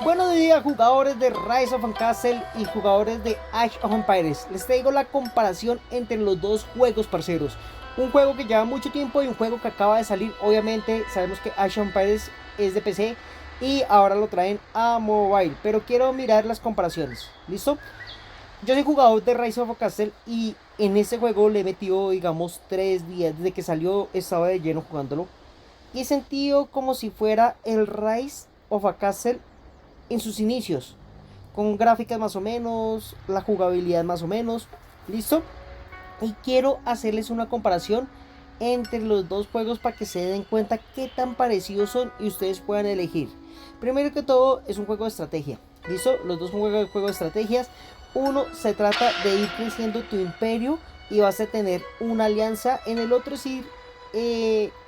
Buenos días, jugadores de Rise of Castle y jugadores de Age of Empires. Les traigo la comparación entre los dos juegos, parceros. Un juego que lleva mucho tiempo y un juego que acaba de salir. Obviamente sabemos que Age of Empires es de PC y ahora lo traen a mobile, pero quiero mirar las comparaciones. ¿Listo? Yo soy jugador de Rise of Castle y en este juego le he metido, digamos, 3 días. Desde que salió estaba de lleno jugándolo y he sentido como si fuera el Rise of Castle en sus inicios, con gráficas más o menos, la jugabilidad más o menos. ¿Listo? Y quiero hacerles una comparación entre los dos juegos para que se den cuenta qué tan parecidos son y ustedes puedan elegir. Primero que todo, es un juego de estrategia. ¿Listo? Los dos son juegos de estrategias. Uno se trata de ir creciendo tu imperio y vas a tener una alianza. En el otro es ir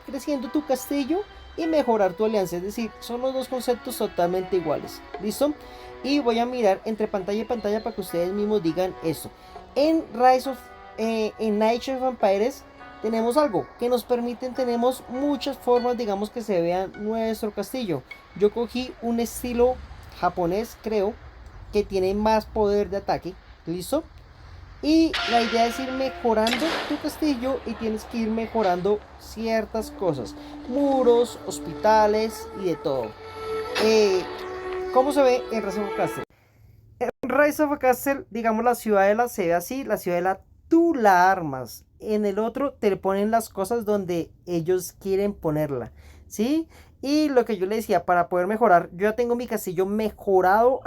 creciendo tu castillo y mejorar tu alianza. Es decir, son los dos conceptos totalmente iguales. ¿Listo? Y voy a mirar entre pantalla y pantalla para que ustedes mismos digan esto. En Age of Empires tenemos algo que nos permiten, tenemos muchas formas, digamos, que se vean nuestro castillo. Yo cogí un estilo japonés, creo, que tiene más poder de ataque. ¿Listo? Y la idea es ir mejorando tu castillo y tienes que ir mejorando ciertas cosas. Muros, hospitales y de todo. Eh, ¿Cómo se ve en Rise of Castle? En Rise of Castle, digamos, la ciudadela se ve así. La ciudadela tú la armas. En el otro te ponen las cosas donde ellos quieren ponerla. ¿Sí? Y lo que yo le decía, para poder mejorar, yo ya tengo mi castillo mejorado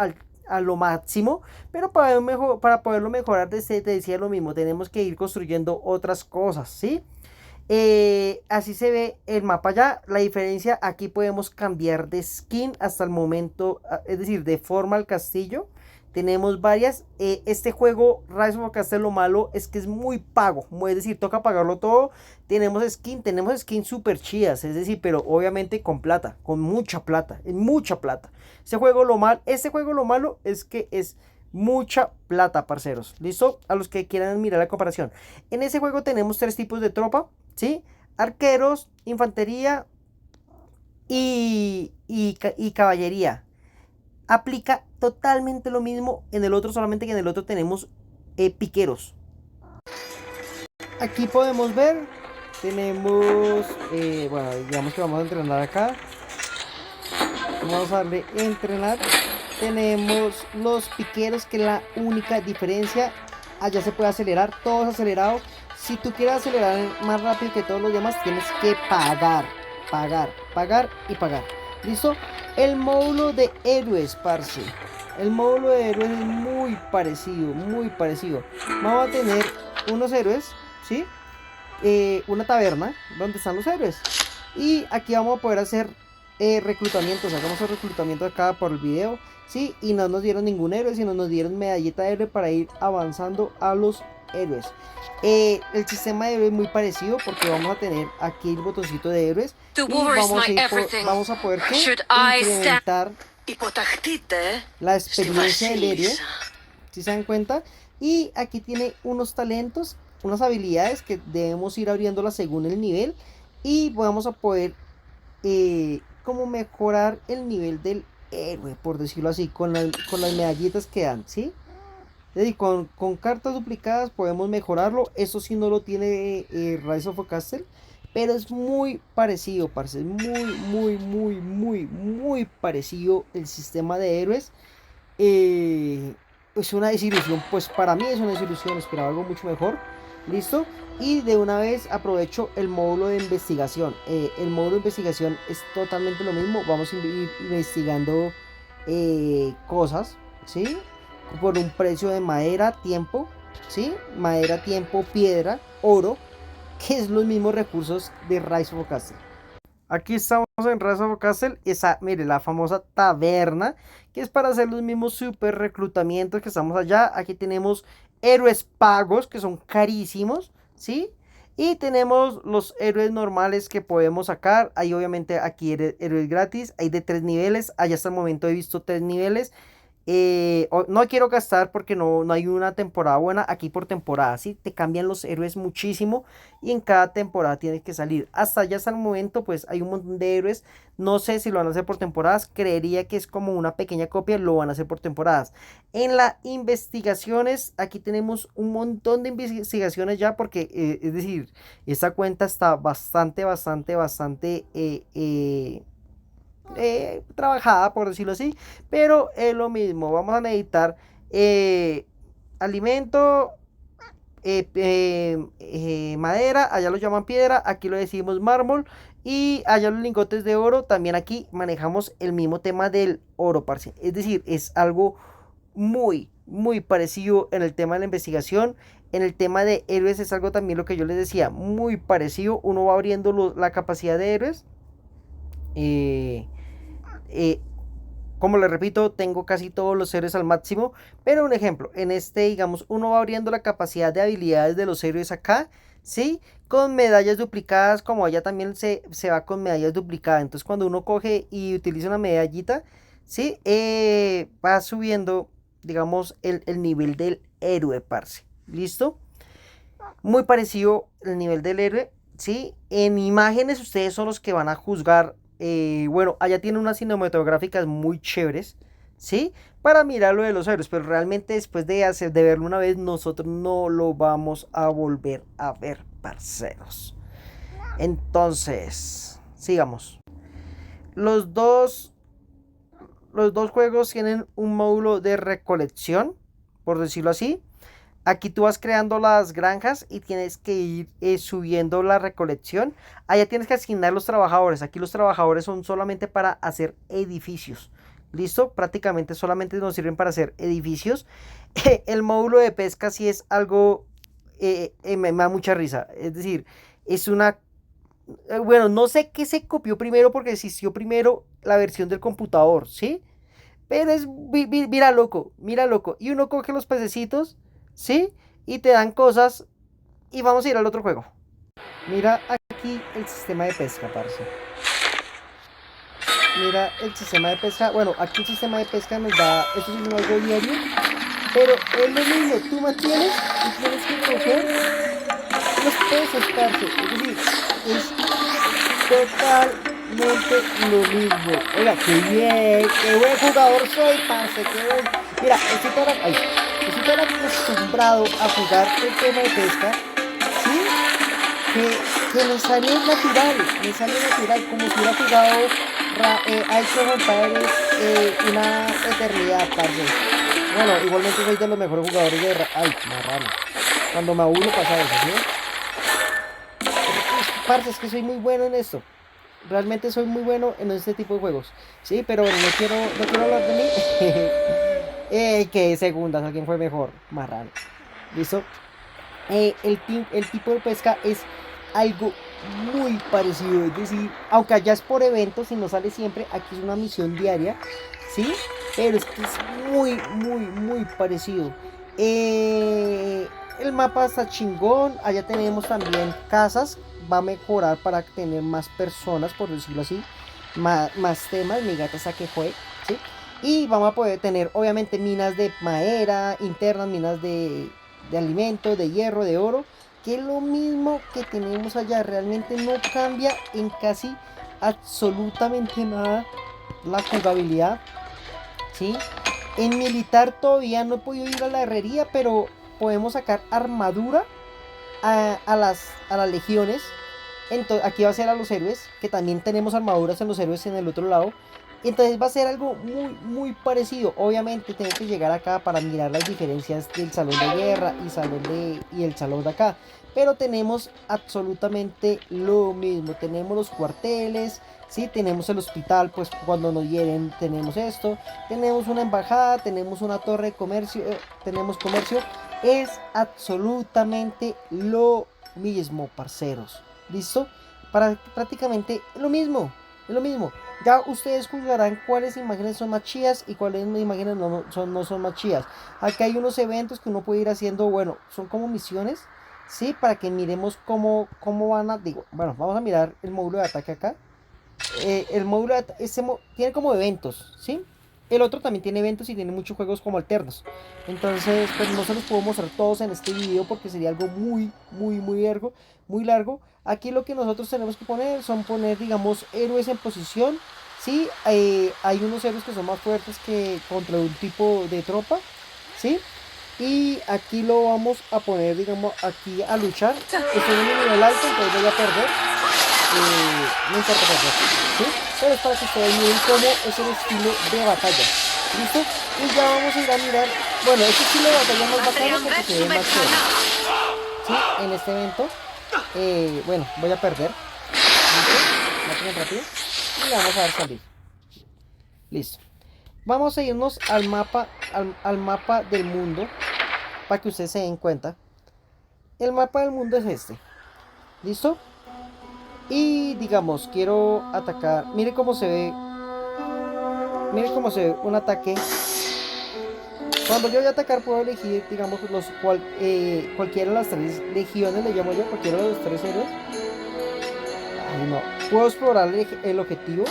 a lo máximo, pero para poderlo mejorar, te decía lo mismo, tenemos que ir construyendo otras cosas, ¿sí? Así se ve el mapa ya. La diferencia, aquí podemos cambiar de skin hasta el momento, es decir, de forma al castillo. Tenemos varias. Este juego, Rise of Castle, lo malo es que es muy pago. Es decir, toca pagarlo todo. Tenemos skin super chidas. Es decir, pero obviamente con plata, con mucha plata, es mucha plata. Este juego lo malo es que es mucha plata, parceros. ¿Listo? A los que quieran mirar la comparación. En ese juego tenemos tres tipos de tropa. ¿Sí? Arqueros, infantería y caballería. Aplica totalmente lo mismo en el otro, solamente que en el otro tenemos piqueros. Aquí podemos ver, tenemos, bueno, digamos que vamos a entrenar acá. Vamos a darle entrenar. Tenemos los piqueros, que es la única diferencia. Allá se puede acelerar, todo es acelerado. Si tú quieres acelerar más rápido que todos los demás, tienes que pagar, pagar y pagar. ¿Listo? El módulo de héroes, parce. El módulo de héroes es muy parecido, muy parecido. Vamos a tener unos héroes, ¿sí? Una taberna donde están los héroes. Y aquí vamos a poder hacer reclutamientos. Hagamos el reclutamiento acá por el video. Sí, y no nos dieron ningún héroe, sino nos dieron medallita de héroe para ir avanzando a los héroes. El sistema de héroes es muy parecido porque vamos a tener aquí el botoncito de héroes y vamos a poder incrementar la experiencia del héroe, si se dan cuenta. Y aquí tiene unos talentos, unas habilidades que debemos ir abriéndolas según el nivel. Y vamos a poder como mejorar el nivel del héroe, por decirlo así, con las medallitas que dan, ¿sí? Es decir, con cartas duplicadas podemos mejorarlo. Eso sí no lo tiene Rise of Castle, pero es muy parecido, parce. Es muy parecido el sistema de héroes. Es una desilusión, pues para mí es una desilusión, esperaba algo mucho mejor. ¿Listo? Y de una vez aprovecho el módulo de investigación. El módulo de investigación es totalmente lo mismo. Vamos a ir investigando cosas, ¿sí? Por un precio de madera, tiempo, ¿sí? Madera, tiempo, piedra, oro, que es los mismos recursos de Rise of Castle. Aquí estamos en Rise of Castle, esa, mire, la famosa taberna, que es para hacer los mismos super reclutamientos que estamos allá. Aquí tenemos héroes pagos, que son carísimos, ¿sí? Y tenemos los héroes normales que podemos sacar. Hay obviamente aquí héroes gratis, hay de 3 niveles, allá hasta el momento he visto 3 niveles. No quiero gastar porque no hay una temporada buena aquí por temporada, ¿sí? Te cambian los héroes muchísimo y en cada temporada tiene que salir. Hasta el momento pues hay un montón de héroes. No sé si lo van a hacer por temporadas. Creería que es como una pequeña copia, lo van a hacer por temporadas. En las investigaciones, aquí tenemos un montón de investigaciones ya porque, es decir, esta cuenta está bastante trabajada, por decirlo así, pero es lo mismo. Vamos a necesitar eh, alimento, madera, allá lo llaman piedra, aquí lo decimos mármol, y allá los lingotes de oro. También aquí manejamos el mismo tema del oro, parce. Es decir, es algo muy parecido en el tema de la investigación. En el tema de héroes es algo también lo que yo les decía, muy parecido. Uno va abriendo la capacidad de héroes. Eh, eh, como les repito, tengo casi todos los héroes al máximo. Pero un ejemplo, en este, digamos, uno va abriendo la capacidad de habilidades de los héroes acá, ¿sí? Con medallas duplicadas, como allá también se va con medallas duplicadas. Entonces, cuando uno coge y utiliza una medallita, ¿sí? Va subiendo, digamos, el nivel del héroe, parce. ¿Listo? Muy parecido el nivel del héroe, ¿sí? En imágenes ustedes son los que van a juzgar. Bueno, allá tiene unas cinematográficas muy chéveres, ¿sí? Para mirar lo de los héroes, pero realmente después de verlo una vez, nosotros no lo vamos a volver a ver, parceros. Entonces, sigamos. Los dos, los dos juegos tienen un módulo de recolección, por decirlo así. Aquí tú vas creando las granjas y tienes que ir subiendo la recolección. Allá tienes que asignar los trabajadores. Aquí los trabajadores son solamente para hacer edificios. ¿Listo? Prácticamente solamente nos sirven para hacer edificios. El módulo de pesca sí es algo... me da mucha risa. Es decir, es una... bueno, no sé qué se copió primero porque existió primero la versión del computador, ¿sí? Pero es, mira loco. Y uno coge los pececitos, ¿sí? Y te dan cosas. Y vamos a ir al otro juego. Mira aquí el sistema de pesca, parce. Mira el sistema de pesca. Bueno, aquí el sistema de pesca nos da. Esto es algo diario. Pero es lo mismo. Tú mantienes y tienes que coger los peces, parce. Es decir, es totalmente lo mismo. Oiga, qué bien, qué buen jugador soy, parce, qué buen. Mira, estoy tan acostumbrado a jugar el tema de pesca, ¿sí? Que me sale natural, como si hubiera jugado Age of Empires una eternidad, parce. Bueno, igualmente soy de los mejores jugadores de... Ay, más raro. Cuando me aburro pasa eso, ¿sí? Parce, es que soy muy bueno en esto. Realmente soy muy bueno en este tipo de juegos. Sí, pero bueno, no quiero hablar de mí. Que segundas, alguien fue mejor. Marrano. ¿Listo? El tipo de pesca es algo muy parecido. Es decir, aunque allá es por eventos y no sale siempre, aquí es una misión diaria. ¿Sí? Pero es que es muy parecido. El mapa está chingón. Allá tenemos también casas. Va a mejorar para tener más personas, por decirlo así. Más temas. Mi gata está que juegue. ¿Sí? Y vamos a poder tener, obviamente, minas de madera internas, minas de alimentos, de hierro, de oro. Que es lo mismo que tenemos allá. Realmente no cambia en casi absolutamente nada la jugabilidad. ¿Sí? En militar todavía no he podido ir a la herrería, pero podemos sacar armadura a las legiones. Entonces, aquí va a ser a los héroes, que también tenemos armaduras en los héroes en el otro lado. Entonces va a ser algo muy parecido. Obviamente tengo que llegar acá para mirar las diferencias del salón de guerra y el salón de acá. Pero tenemos absolutamente lo mismo. Tenemos los cuarteles, ¿sí? Tenemos el hospital, pues cuando nos hieren tenemos esto. Tenemos una embajada, tenemos una torre de comercio, tenemos comercio. Es absolutamente lo mismo, parceros. ¿Listo? Prácticamente lo mismo. Es lo mismo. Ya ustedes juzgarán cuáles imágenes son más chidas y cuáles imágenes no son más chidas. Aquí hay unos eventos que uno puede ir haciendo, bueno, son como misiones, ¿sí? Para que miremos cómo van a... Digo, bueno, vamos a mirar el módulo de ataque acá. El módulo de tiene como eventos, ¿sí? El otro también tiene eventos y tiene muchos juegos como alternos. Entonces, pues no se los puedo mostrar todos en este video porque sería algo muy largo. Aquí lo que nosotros tenemos que poner son poner, digamos, héroes en posición. Sí, hay unos héroes que son más fuertes que contra un tipo de tropa. Sí, y aquí lo vamos a poner, digamos, aquí a luchar. Estoy en un nivel alto, entonces voy a perder. No importa perder, ¿sí? Pero es para que ustedes miren cómo es el estilo de batalla. ¿Listo? Y ya vamos a ir a mirar. Bueno, este estilo de batalla es más bacano porque se ve más chévere. ¿Sí? En este evento. Bueno, voy a perder. ¿Listo? Máquina rápido. Y le vamos a dar salir. Listo. Vamos a irnos al mapa del mundo. Para que ustedes se den cuenta. El mapa del mundo es este. ¿Listo? Y digamos, quiero atacar. Mire cómo se ve. Mire cómo se ve un ataque. Cuando yo voy a atacar puedo elegir, digamos, cualquiera de las tres legiones, le llamo yo, cualquiera de los tres héroes. Ay, no. Puedo explorar el objetivo.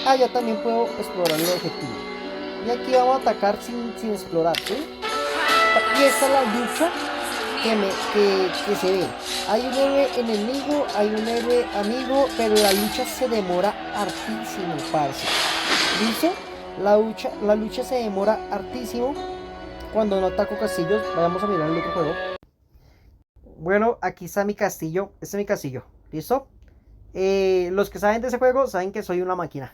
Ah, ya también puedo explorar el objetivo. Y aquí vamos a atacar sin explorar, ¿sí? Y esta es la lucha que se ve. Hay un héroe enemigo, hay un héroe amigo, pero la lucha se demora hartísimo, parce. ¿Listo? La lucha se demora hartísimo cuando no ataco castillos. Vayamos a mirar el otro juego. Bueno, aquí está mi castillo. Este es mi castillo. ¿Listo? Los que saben de ese juego saben que soy una máquina.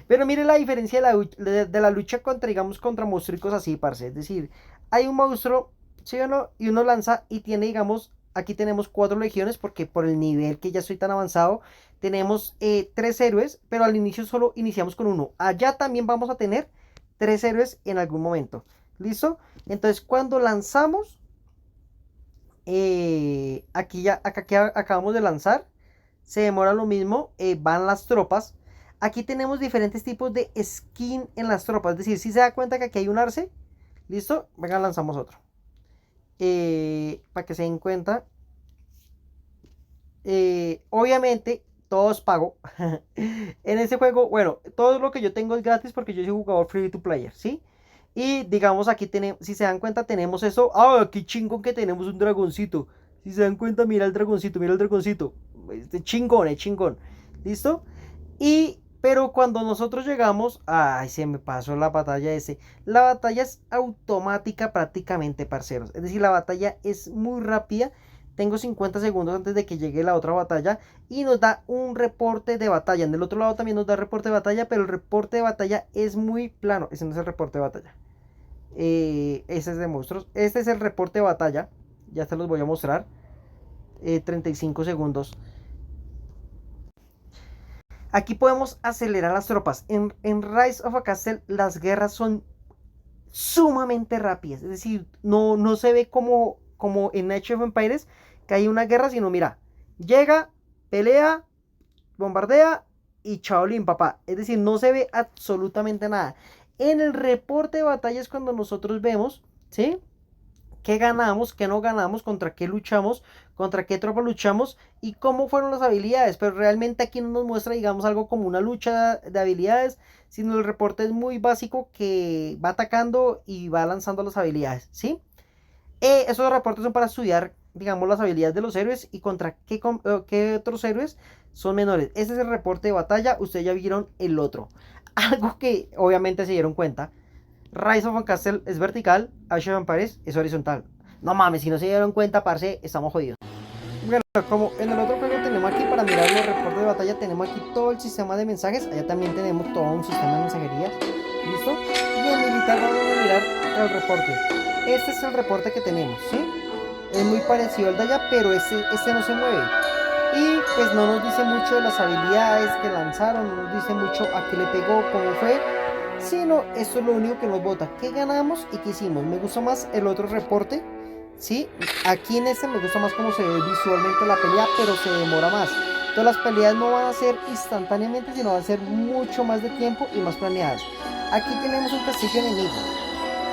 Pero mire la diferencia de la lucha contra, digamos, contra monstruos así, parce. Es decir, hay un monstruo, ¿sí o no? Y uno lanza y tiene, digamos, aquí tenemos 4 legiones porque por el nivel que ya estoy tan avanzado, tenemos 3 héroes, pero al inicio solo iniciamos con uno. Allá también vamos a tener 3 héroes en algún momento. ¿Listo? Entonces cuando lanzamos, acá que acabamos de lanzar, se demora lo mismo, van las tropas. Aquí tenemos diferentes tipos de skin en las tropas. Es decir, si se da cuenta que aquí hay un arce, listo, venga, lanzamos otro. Para que se den cuenta. Obviamente, todo es pago. En este juego, bueno, todo lo que yo tengo es gratis porque yo soy jugador free to player, ¿sí? Y digamos aquí tenemos, si se dan cuenta, tenemos eso. Ah, qué chingón que tenemos un dragoncito. Si se dan cuenta, mira el dragoncito, mira el dragoncito. Este chingón, es chingón. ¿Listo? Pero cuando nosotros llegamos, ay, se me pasó la batalla ese. La batalla es automática prácticamente, parceros. Es decir, la batalla es muy rápida. Tengo 50 segundos antes de que llegue la otra batalla y nos da un reporte de batalla. En el otro lado también nos da reporte de batalla, pero el reporte de batalla es muy plano. Ese no es el reporte de batalla. Ese es de monstruos. Este es el reporte de batalla. Ya se los voy a mostrar. 35 segundos. Aquí podemos acelerar las tropas. En Rise of a Castle las guerras son sumamente rápidas. Es decir, no se ve como en Age of Empires que hay una guerra, sino mira, llega, pelea, bombardea y chaolín, papá. Es decir, no se ve absolutamente nada. En el reporte de batalla es cuando nosotros vemos, ¿sí? ¿Qué ganamos? ¿Qué no ganamos? ¿Contra qué luchamos? ¿Contra qué tropa luchamos? Y cómo fueron las habilidades. Pero realmente aquí no nos muestra, digamos, algo como una lucha de habilidades, sino el reporte es muy básico que va atacando y va lanzando las habilidades, ¿sí? Esos reportes son para estudiar, digamos, las habilidades de los héroes y contra qué otros héroes son menores. Ese es el reporte de batalla. Ustedes ya vieron el otro. Algo que obviamente se dieron cuenta. Rise of Castle es vertical, Age of Empires es horizontal. No mames, si no se dieron cuenta, parce, estamos jodidos. Bueno, como en el otro juego tenemos aquí para mirar los reportes de batalla, tenemos aquí todo el sistema de mensajes. Allá también tenemos todo un sistema de mensajerías. ¿Listo? Y en militar vamos a mirar el reporte. Este es el reporte que tenemos, ¿sí? Es muy parecido al de allá, pero este no se mueve. Y pues no nos dice mucho de las habilidades que lanzaron, no nos dice mucho a qué le pegó, cómo fue, sino esto es lo único que nos vota, qué ganamos y qué hicimos. Me gusta más el otro reporte, ¿sí? Aquí en este me gusta más cómo se ve visualmente la pelea, pero se demora más. Entonces las peleas no van a ser instantáneamente, sino van a ser mucho más de tiempo y más planeadas. Aquí tenemos un castillo enemigo.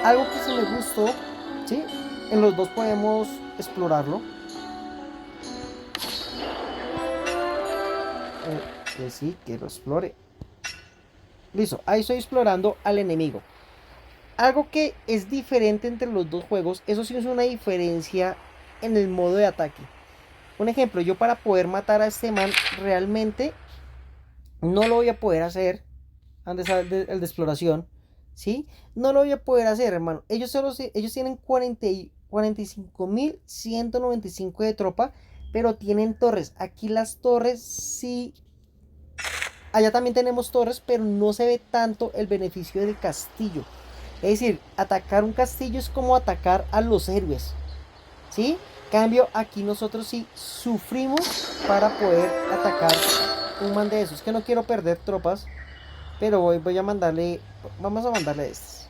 Algo que sí me gustó, ¿sí? En los dos podemos explorarlo. Que sí, que lo explore. Listo, ahí estoy explorando al enemigo. Algo que es diferente entre los dos juegos, eso sí es una diferencia en el modo de ataque. Un ejemplo, yo para poder matar a este man realmente no lo voy a poder hacer antes el de exploración, ¿sí? No lo voy a poder hacer, hermano. Ellos tienen 45.195 de tropa, pero tienen torres. Aquí las torres sí. Allá también tenemos torres, pero no se ve tanto el beneficio del castillo. Es decir, atacar un castillo es como atacar a los héroes, ¿sí? Cambio, aquí nosotros sí sufrimos para poder atacar un man de esos. Que no quiero perder tropas, pero voy a mandarle, vamos a mandarle estos.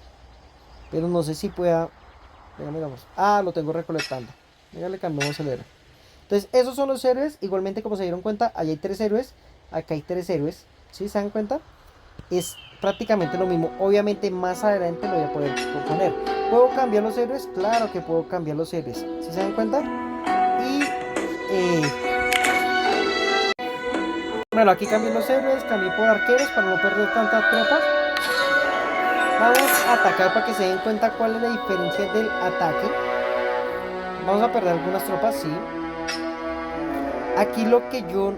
Pero no sé si pueda, digamos, lo tengo recolectando. Mira, le cambiamos el héroe. Entonces, esos son los héroes. Igualmente, como se dieron cuenta, allá hay 3 héroes, acá hay 3 héroes. ¿Sí se dan cuenta? Es prácticamente lo mismo. Obviamente más adelante lo voy a poder poner. ¿Puedo cambiar los héroes? Claro que puedo cambiar los héroes. ¿Sí se dan cuenta? Y bueno, aquí cambié los héroes, cambié por arqueros para no perder tantas tropas. Vamos a atacar para que se den cuenta cuál es la diferencia del ataque. Vamos a perder algunas tropas, sí. Aquí lo que yo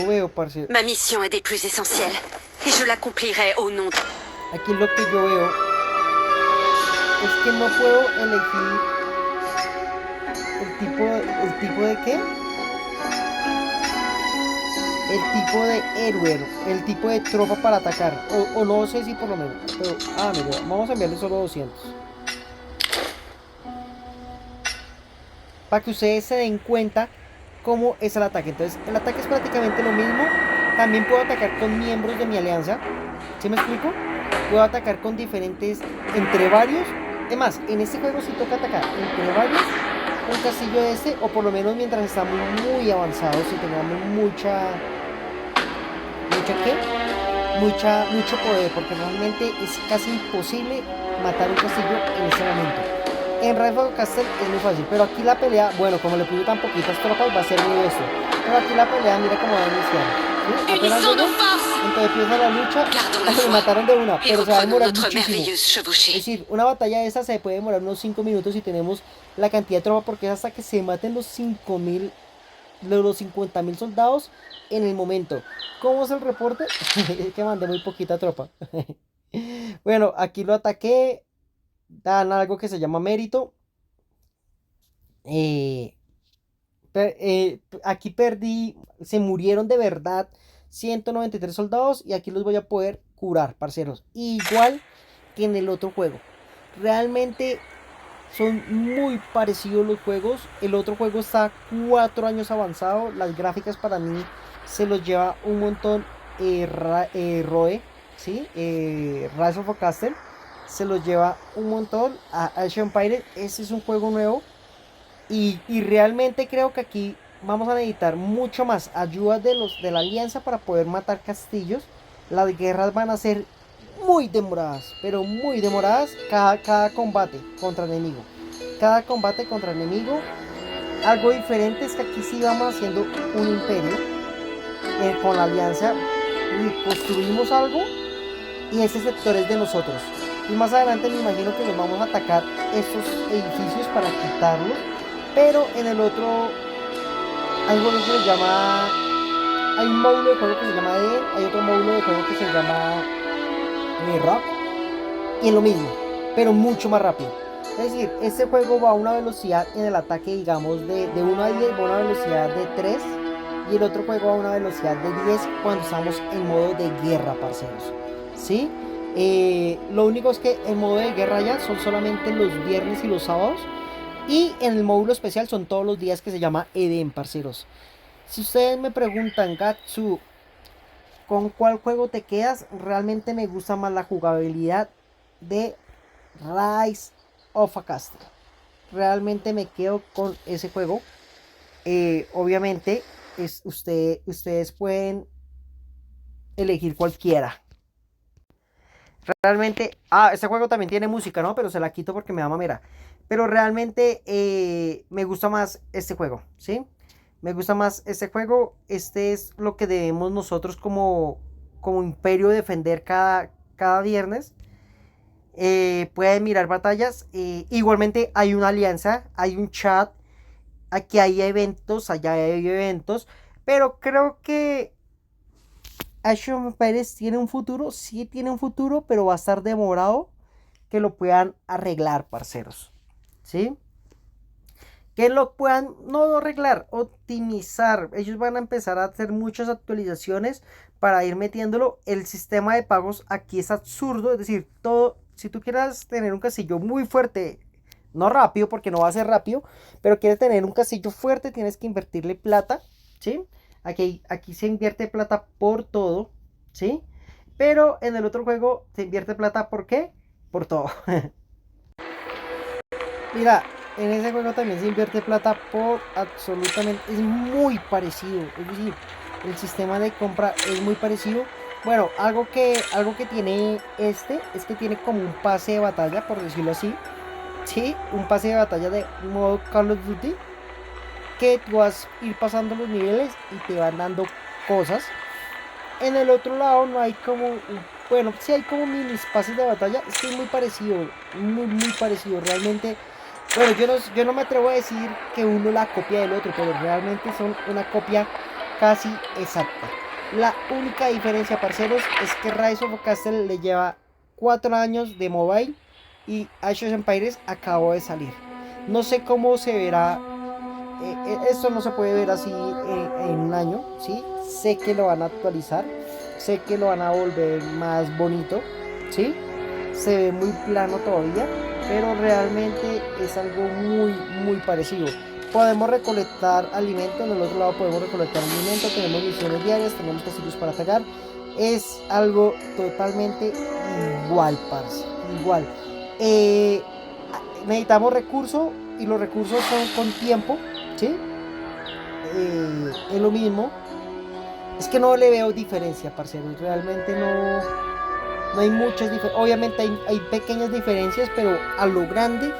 veo, parce. Ma mission est des plus essentielles et je l'accomplirai au nom. Aquí lo que yo veo es que no puedo elegir el tipo de qué, el tipo de héroe, el tipo de tropa para atacar, o no sé si por lo menos, pero mira, vamos a enviarle solo 200 para que ustedes se den cuenta cómo es el ataque. Entonces el ataque es prácticamente lo mismo. También puedo atacar con miembros de mi alianza, ¿sí me explico? Puedo atacar con diferentes, entre varios. Es más, en este juego sí toca atacar entre varios un castillo de este, o por lo menos mientras estamos muy avanzados y tengamos mucho poder, porque realmente es casi imposible matar un castillo en este momento. En Rise of Castle es muy fácil, pero aquí la pelea, bueno, como le puse tan poquitas tropas, va a ser muy esto. Pero aquí la pelea, mira cómo va a iniciar. ¿Sí? Apenas llegó, entonces empieza la lucha, me mataron de una, pero se va a demorar muchísimo. Es decir, una batalla de esa se puede demorar unos 5 minutos si tenemos la cantidad de tropas, porque es hasta que se maten los 5.000, los 50.000 soldados en el momento. ¿Cómo es el reporte? Es que mandé muy poquita tropa. Bueno, aquí lo ataqué. Dan algo que se llama mérito. Eh, aquí perdí. Se murieron de verdad 193 soldados. Y aquí los voy a poder curar, parceros. Igual que en el otro juego. Realmente son muy parecidos los juegos. El otro juego está 4 años avanzado. Las gráficas para mí se los lleva un montón. Roe, ¿sí? Rise of Castle se los lleva un montón. A Age of Empires, este es un juego nuevo. Y realmente creo que aquí vamos a necesitar mucho más ayuda de la alianza para poder matar castillos. Las guerras van a ser muy demoradas, pero muy demoradas cada combate contra enemigo. Cada combate contra enemigo. Algo diferente es que aquí sí vamos haciendo un imperio con la alianza y construimos algo y ese sector es de nosotros. Y más adelante me imagino que nos vamos a atacar estos edificios para quitarlos. Pero en el otro hay un juego que se llama. Hay un módulo de juego que se llama hay otro módulo de juego que se llama Rock. Y es lo mismo, pero mucho más rápido. Es decir, este juego va a una velocidad en el ataque, digamos, de 1 a 10, va a una velocidad de 3. Y el otro juego va a una velocidad de 10 cuando estamos en modo de guerra, parceros. ¿Sí? Lo único es que en modo de guerra ya son solamente los viernes y los sábados. Y en el módulo especial son todos los días, que se llama Eden, parceros. Si ustedes me preguntan, Gatsu, ¿con cuál juego te quedas? Realmente me gusta más la jugabilidad de Rise of a Castle. Realmente me quedo con ese juego. Obviamente ustedes pueden elegir cualquiera. Realmente, este juego también tiene música, ¿no? Pero se la quito porque me da mamera. Pero realmente me gusta más este juego, ¿sí? Me gusta más este juego. Este es lo que debemos nosotros como como imperio defender cada viernes. Pueden mirar batallas. Igualmente hay una alianza, hay un chat. Aquí hay eventos, allá hay eventos. Pero creo que Age of Empires tiene un futuro. Sí tiene un futuro, pero va a estar demorado que lo puedan arreglar, parceros. ¿Sí? Que lo puedan no arreglar, optimizar. Ellos van a empezar a hacer muchas actualizaciones para ir metiéndolo. El sistema de pagos aquí es absurdo, es decir, todo, si tú quieras tener un castillo muy fuerte, no rápido porque no va a ser rápido, pero quieres tener un castillo fuerte, tienes que invertirle plata, ¿sí? Aquí se invierte plata por todo, ¿sí? Pero en el otro juego se invierte plata ¿por qué? Por todo. Mira, en ese juego también se invierte plata por absolutamente... Es muy parecido. Es decir, el sistema de compra es muy parecido. Bueno, algo que tiene este es que tiene como un pase de batalla, por decirlo así. Sí, un pase de batalla de modo Call of Duty. Que tú vas a ir pasando los niveles y te van dando cosas. En el otro lado no hay como... Bueno, sí hay como mini pases de batalla. Es que es muy parecido. Muy parecido. Realmente... Bueno, yo no me atrevo a decir que uno la copia del otro, pero realmente son una copia casi exacta. La única diferencia, parceros, es que Rise of Castle le lleva 4 años de mobile y Age of Empires acabó de salir. No sé cómo se verá. Esto no se puede ver así en un año, ¿sí? Sé que lo van a actualizar, sé que lo van a volver más bonito, ¿sí? Se ve muy plano todavía, pero realmente es algo muy parecido. Podemos recolectar alimento, en el otro lado podemos recolectar alimento, tenemos misiones diarias, tenemos castillos para atacar. Es algo totalmente igual, parce, igual. Eh, Necesitamos recursos y los recursos son con tiempo, ¿sí? Es lo mismo. Es que no le veo diferencia, parceros. Realmente no hay muchas diferencias. Obviamente hay pequeñas diferencias, pero a lo grande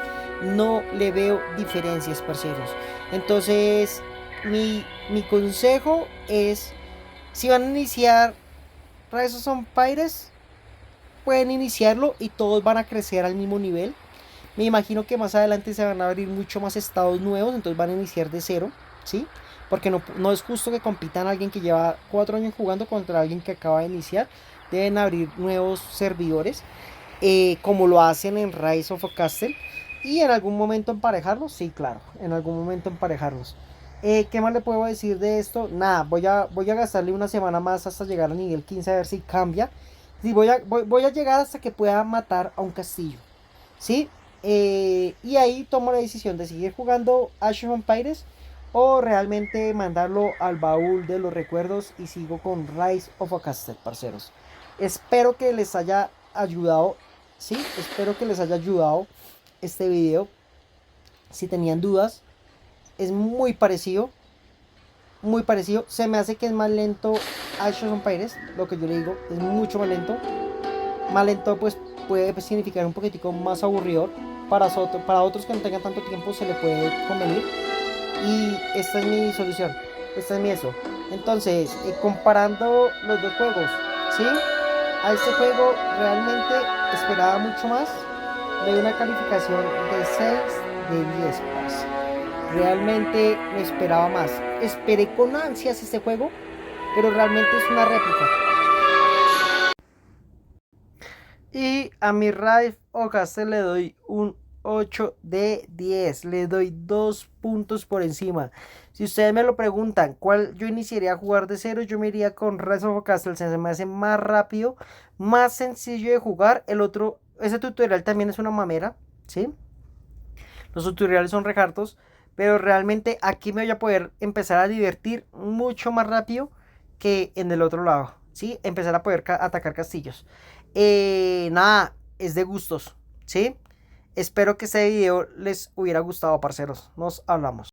no le veo diferencias, parceros. Entonces, mi consejo es, si van a iniciar Rise of Empires, pueden iniciarlo y todos van a crecer al mismo nivel. Me imagino que más adelante se van a abrir mucho más estados nuevos, entonces van a iniciar de cero, ¿sí? Porque no es justo que compitan alguien que lleva 4 años jugando contra alguien que acaba de iniciar. Deben abrir nuevos servidores, como lo hacen en Rise of Castle. Y en algún momento emparejarlos, sí, claro, en algún momento emparejarlos. ¿Qué más le puedo decir de esto? Nada, voy a gastarle una semana más hasta llegar a nivel 15 a ver si cambia. Sí, voy a llegar hasta que pueda matar a un castillo. ¿Sí? Y ahí tomo la decisión de seguir jugando Age of Empires o realmente mandarlo al baúl de los recuerdos y sigo con Rise of Castle, parceros. Espero que les haya ayudado, ¿sí? Espero que les haya ayudado este video. Si tenían dudas, es muy parecido. Se me hace que es más lento Age of Empires, lo que yo le digo, es mucho más lento. Más lento pues puede significar un poquitico más aburridor. Para otros que no tengan tanto tiempo se le puede convenir. Y esta es mi solución. Esta es mi eso. Entonces, comparando los dos juegos, ¿sí? A este juego realmente esperaba mucho más. Le doy una calificación de 6 de 10, parce. Realmente me esperaba más. Esperé con ansias este juego, pero realmente es una réplica. Y a mi Rise of Castle le doy un 8 de 10. Le doy 2 puntos por encima. Si ustedes me lo preguntan, ¿cuál yo iniciaría a jugar de cero? Yo me iría con Rise of Castle. Se me hace más rápido, más sencillo de jugar. El otro, ese tutorial también es una mamera, ¿sí? Los tutoriales son recartos, pero realmente aquí me voy a poder empezar a divertir mucho más rápido que en el otro lado, ¿sí? Empezar a poder atacar castillos. Nada, es de gustos, ¿sí? Espero que este video les hubiera gustado, parceros. Nos hablamos.